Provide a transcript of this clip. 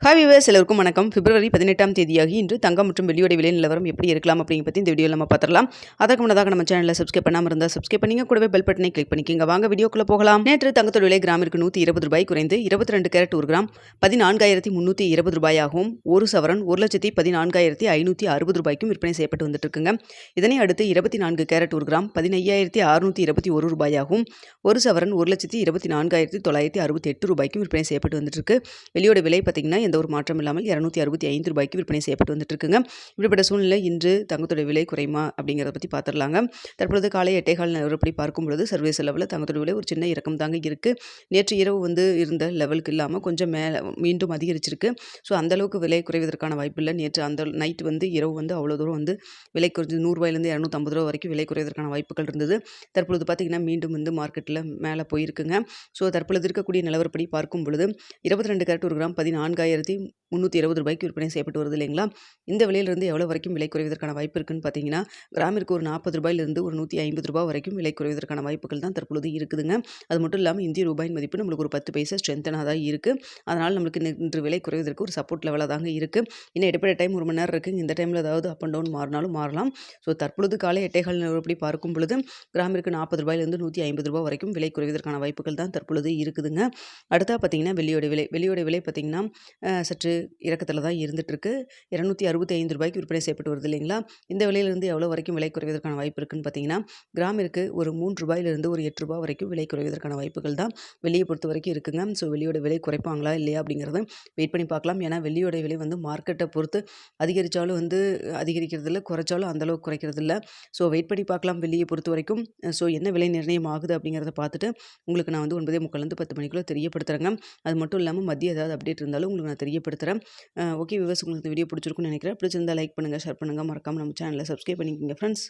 Hi viewers, எல்லோருக்கும் வணக்கம். பிப்ரவரி 18ஆம் தேதியாகி இன்று தங்கம் மற்றும் வெள்ளியோட விலை நிலவரம் எப்படி இருக்கலாம் அப்படிங்க பற்றி இந்த வீடியோவில் நம்ம பார்த்துடலாம். அதற்கு முன்னதாக நம்ம சேனலில் சப்ஸ்கிரைப் பண்ணாமல் இருந்தால் சப்ஸ்கிரைப் பண்ணிங்க, கூடவே பெல் பட்டனை கிளிக் பண்ணிக்கிங்க. வாங்க வீடியோக்குள்ளே போகலாம். நேற்று தங்கத்தோட விலை கிராமிற்கு 120 ரூபாய் குறைந்து 22 கேரட் 1 கிராம் 14,320 ரூபாயாகவும், ஒரு சவரன் 1,14,560 ரூபாய்க்கும் விற்பனை செய்யப்பட்டு வந்துட்டு இருக்குங்க. இதனை அடுத்து 24 கேரட் 1 கிராம் 15,621 ரூபாயாகவும், ஒரு சவரன் 1,24,968 ரூபாய்க்கும் விற்பனை செய்யப்பட்டு வந்துட்டு இருக்கு. வெள்ளியோட விலை பார்த்தீங்கன்னா எந்த ஒரு மாற்றம் இல்லாமல் 265 ரூபாய்க்கு விற்பனை செய்யப்பட்டு வந்துட்டு இருக்குங்க. இப்படிப்பட்ட சூழ்நிலை இன்று தங்கத்தோட விலை குறையுமா அப்படிங்கிறத பற்றி பார்த்துடலாங்க. தற்பொழுது காலை 8:15 நிலவரப்படி பார்க்கும்பொழுது சர்வதேச லெவலில் தங்கத்தோட விலை ஒரு சின்ன இறக்கம் தாங்க இருக்குது. நேற்று இரவு இருந்த லெவலுக்கு இல்லாமல் கொஞ்சம் மீண்டும் அதிகரிச்சிருக்கு. ஸோ அந்தளவுக்கு விலை குறைவதற்கான வாய்ப்பு இல்லை. நேற்று அந்த நைட் இரவு அவ்வளோ தூரம் விலை குறைஞ்சு 100 ரூபாயிலேருந்து 250 ரூபா வரைக்கும் விலை குறைவதற்கான வாய்ப்புகள் இருந்தது. தற்பொழுது பார்த்திங்கன்னா மீண்டும் மார்க்கெட்டில் மேலே போயிருக்குங்க. ஸோ தற்பொழுது இருக்கக்கூடிய நிலவரப்படி பார்க்கும் பொழுது 22 கேரட் 1 கிராம் 14,320 ரூபாய்க்கு விற்பனை செய்யப்பட்டு வருது இல்லைங்களா. இந்த விலையிலிருந்து எவ்வளோ வரைக்கும் விலை குறைவதற்கான வாய்ப்பு இருக்குன்னு பார்த்தீங்கன்னா, கிராமிற்கு ஒரு 40 ரூபாயிலிருந்து ஒரு 150 ரூபாய் வரைக்கும் விலை குறைவதற்கான வாய்ப்புகள் தான் தற்பொழுது இருக்குதுங்க. அது மட்டும் இல்லாமல் இந்திய ரூபாயின் மதிப்பு நம்மளுக்கு ஒரு 10 பைசா ஸ்ட்ரென்த்தனாக தான் இருக்குது. அதனால் நம்மளுக்கு இன்று விலை குறைவதற்கு ஒரு சப்போர்ட் லெவலாக தாங்க இருக்குது. இன்னும் இடைப்பட்ட டைம் 1 மணி நேரம் இருக்குங்க. இந்த டைமில் ஏதாவது அப் அண்ட் டவுன் மாறினாலும் மாறலாம். ஸோ தற்பொழுது காலை 8:15 நிலவரப்படி பார்க்கும் பொழுது கிராமிற்கு 40 ரூபாயிலிருந்து 150 ரூபாய் வரைக்கும் விலை குறைவதற்கான வாய்ப்புகள் தான் தற்பொழுது இருக்குதுங்க. அடுத்தா பார்த்தீங்கன்னா வெள்ளியோட விலை பார்த்தீங்கன்னா சற்று இறக்கத்தில் தான் இருந்துகிட்ருக்கு. 265 ரூபாய்க்கு விற்பனை செய்யப்பட்டு வருது இல்லைங்களா. இந்த விலையிலிருந்து எவ்வளோ வரைக்கும் விலை குறைவதற்கான வாய்ப்பு இருக்குன்னு பார்த்தீங்கன்னா, கிராமிற்கு ஒரு 3 ரூபாயிலிருந்து ஒரு 8 ரூபாய் வரைக்கும் விலை குறைவதற்கான வாய்ப்புகள் தான் வெள்ளியை பொறுத்த வரைக்கும் இருக்குங்க. ஸோ வெள்ளியோட விலை குறைப்பாங்களா இல்லையா அப்படிங்கிறத வெயிட் பண்ணி பார்க்கலாம். ஏன்னா வெள்ளியோட விலை மார்க்கெட்டை பொறுத்து அதிகரித்தாலும் அதிகரிக்கிறதில்ல, குறைச்சாலும் அந்தளவுக்கு குறைக்கிறதில்ல. ஸோ வெயிட் பண்ணி பார்க்கலாம் வெள்ளியை பொறுத்த வரைக்கும். ஸோ என்ன விலை நிர்ணயம் ஆகுது அப்படிங்கிறத பார்த்துட்டு உங்களுக்கு நான் 9:45 10 மணிக்குள்ளே தெரியப்படுத்துகிறேங்க. அது மட்டும் இல்லாமல் மதியம் ஏதாவது அப்டேட் இருந்தாலும் உங்களுக்கு நான் தெரியப்படுத்துகிறேன். ஓகே வியூவர்ஸ், உங்களுக்கு இந்த வீடியோ பிடிச்சிருக்குன்னு நினைக்கிறேன். பிடிச்சிருந்தா லைக் பண்ணுங்கள், ஷேர் பண்ணுங்கள், மறக்காமல் நம்ம சேனலை சப்ஸ்கிரைப் பண்ணிக்கோங்க ஃப்ரெண்ட்ஸ்.